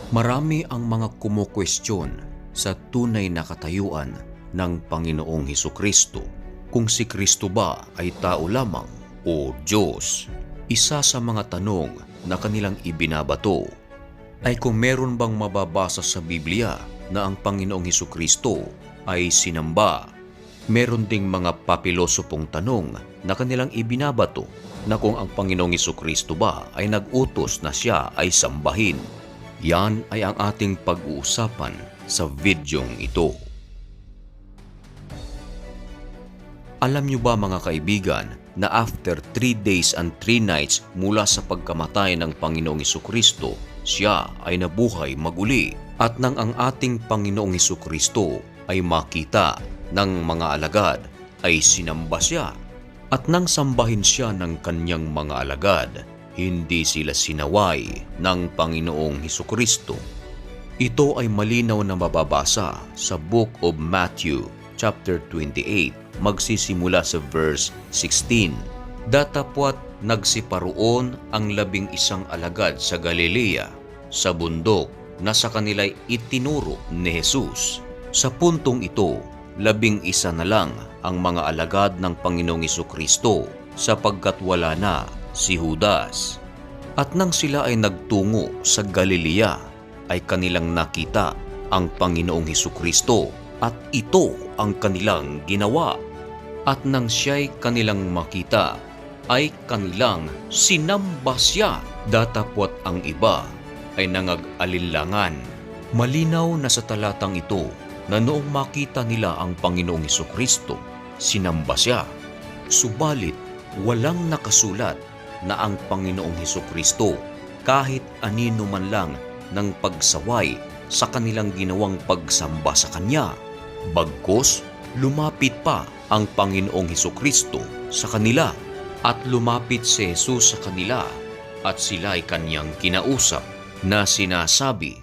Marami ang mga kumukwestiyon sa tunay na katayuan ng Panginoong Hesukristo. Kung si Kristo ba ay tao lamang o Diyos? Isa sa mga tanong na kanilang ibinabato ay kung meron bang mababasa sa Biblia na ang Panginoong Hesukristo ay sinamba. Meron ding mga papilosopong tanong na kanilang ibinabato na kung ang Panginoong Hesukristo ba ay nag-utos na siya ay sambahin. Yan ay ang ating pag-uusapan sa videong ito. Alam niyo ba mga kaibigan na after 3 days and 3 nights mula sa pagkamatay ng Panginoong Hesukristo, siya ay nabuhay maguli, at nang ang ating Panginoong Hesukristo ay makita ng mga alagad, ay sinamba siya. At nang sambahin siya ng kanyang mga alagad, hindi sila sinaway ng Panginoong Hesukristo. Ito ay malinaw na mababasa sa Book of Matthew, chapter 28, magsisimula sa verse 16. Datapwat nagsiparoon ang 11 alagad sa Galilea, sa bundok na sa kanila'y itinuro ni Jesus. Sa puntong ito, 11 na lang ang mga alagad ng Panginoong Hesukristo sapagkat wala na si Judas. At nang sila ay nagtungo sa Galilea, ay kanilang nakita ang Panginoong Hesukristo at ito ang kanilang ginawa. At nang siya'y kanilang makita, ay kanilang sinamba siya. Datapwat ang iba ay nangag-alinlangan. Malinaw na sa talatang ito na noong makita nila ang Panginoong Hesukristo, sinamba siya. Subalit, walang nakasulat na ang Panginoong Hesukristo kahit anino man lang ng pagsaway sa kanilang ginawang pagsamba sa Kanya. Bagkus, lumapit pa ang Panginoong Hesukristo sa kanila at lumapit si Jesus sa kanila at sila ay Kanyang kinausap na sinasabi,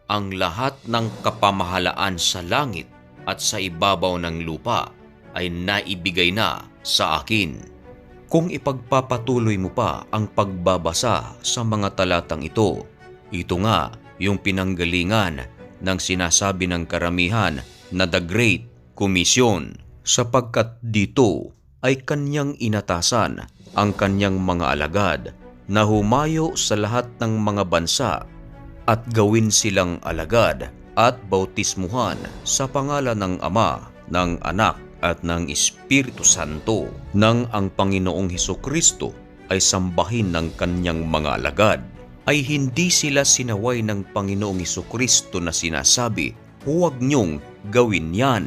ang lahat ng kapamahalaan sa langit at sa ibabaw ng lupa ay naibigay na sa akin. Kung ipagpapatuloy mo pa ang pagbabasa sa mga talatang ito, ito nga yung pinanggalingan ng sinasabi ng karamihan na The Great Commission, sapagkat dito ay kanyang inatasan ang kanyang mga alagad na humayo sa lahat ng mga bansa at gawin silang alagad at bautismuhan sa pangalan ng Ama, ng Anak at ng Espiritu Santo, nang ang Panginoong Hesukristo ay sambahin ng kanyang mga alagad. Ay hindi sila sinaway ng Panginoong Hesukristo na sinasabi, huwag niyong gawin yan.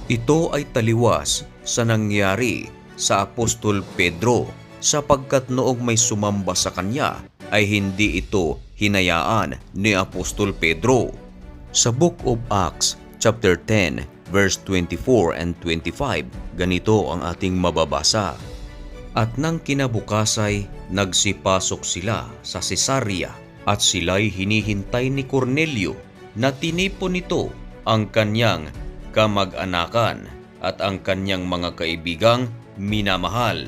Ito ay taliwas sa nangyari sa Apostol Pedro, sapagkat noong may sumamba sa kanya, ay hindi ito hinayaan ni Apostol Pedro. Sa Book of Acts, chapter 10, verse 24 and 25, ganito ang ating mababasa. At nang kinabukasay, nagsipasok sila sa Cesarea at sila'y hinihintay ni Cornelio na tinipon nito ang kanyang kamag-anakan at ang kanyang mga kaibigang minamahal.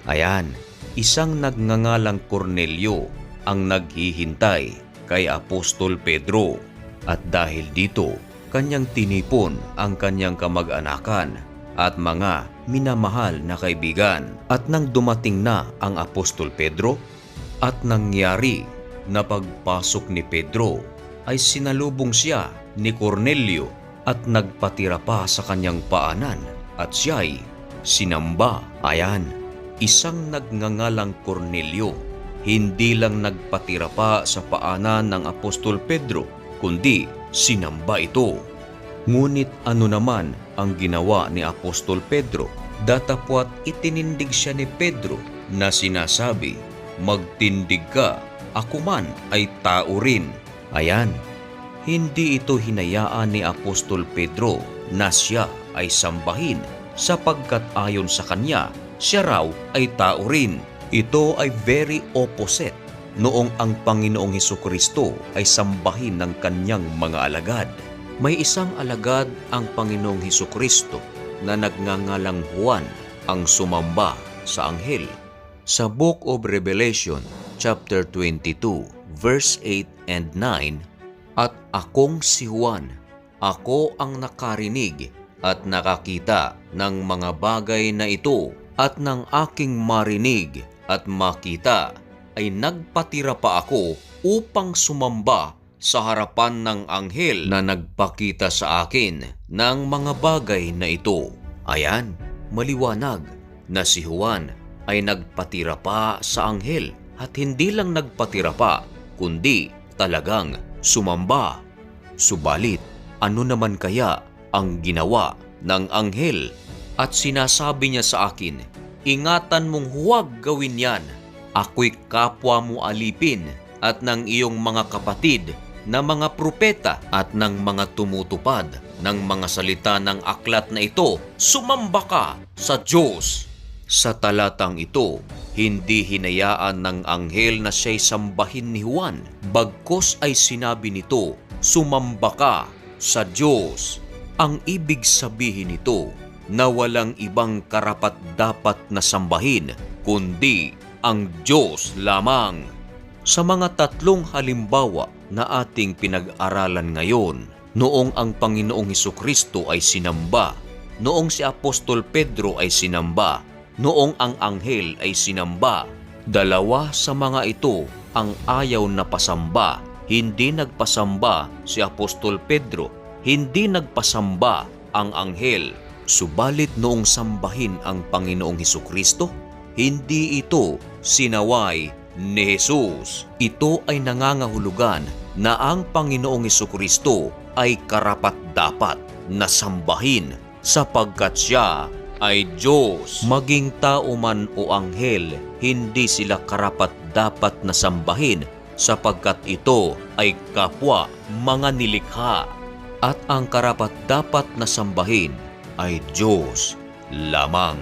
Ayan, isang nagngangalang Cornelio ang naghihintay kay Apostol Pedro, at dahil dito kanyang tinipon ang kanyang kamag-anakan at mga minamahal na kaibigan. At nang dumating na ang Apostol Pedro at nangyari na pagpasok ni Pedro, ay sinalubong siya ni Cornelio at nagpatira pa sa kanyang paanan at siya'y sinamba. Ayan, isang nagngangalang Cornelio hindi lang nagpatira pa sa paanan ng Apostol Pedro, kundi sinamba ito. Ngunit ano naman ang ginawa ni Apostol Pedro? Datapwat itinindig siya ni Pedro na sinasabi, magtindig ka, ako man ay tao rin. Ayan, hindi ito hinayaan ni Apostol Pedro na siya ay sambahin, sapagkat ayon sa kanya, siya raw ay tao rin. Ito ay very opposite noong ang Panginoong Hesukristo ay sambahin ng kanyang mga alagad. May isang alagad ang Panginoong Hesukristo na nagngangalang Juan ang sumamba sa anghel. Sa Book of Revelation, chapter 22, verse 8 and 9, At akong si Juan, ako ang nakarinig at nakakita ng mga bagay na ito, at ng aking marinig at makita ay nagpatira pa ako upang sumamba sa harapan ng anghel na nagpakita sa akin ng mga bagay na ito. Ayan, maliwanag na si Juan ay nagpatira pa sa anghel, at hindi lang nagpatira pa, kundi talagang sumamba. Subalit, ano naman kaya ang ginawa ng anghel? At sinasabi niya sa akin, ingatan mong huwag gawin yan. Ako'y kapwa mo alipin at ng iyong mga kapatid na mga propeta at ng mga tumutupad ng mga salita ng aklat na ito. Sumamba ka sa Diyos. Sa talatang ito, hindi hinayaan ng anghel na siya'y sambahin ni Juan. Bagkus ay sinabi nito, sumamba ka sa Diyos. Ang ibig sabihin nito na walang ibang karapat-dapat na sambahin kundi ang Diyos lamang. Sa mga tatlong halimbawa na ating pinag-aralan ngayon, noong ang Panginoong Hesukristo ay sinamba, noong si Apostol Pedro ay sinamba, noong ang anghel ay sinamba, dalawa sa mga ito ang ayaw na pasamba. Hindi nagpasamba si Apostol Pedro, hindi nagpasamba ang anghel. Subalit noong sambahin ang Panginoong Hesukristo, hindi ito sinaway ni Jesus. Ito ay nangangahulugan na ang Panginoong Hesukristo ay karapat-dapat na sambahin sapagkat siya ay Diyos. Maging tao man o anghel, hindi sila karapat-dapat na sambahin sapagkat ito ay kapwa mga nilikha. At ang karapat-dapat na sambahin ay Diyos lamang.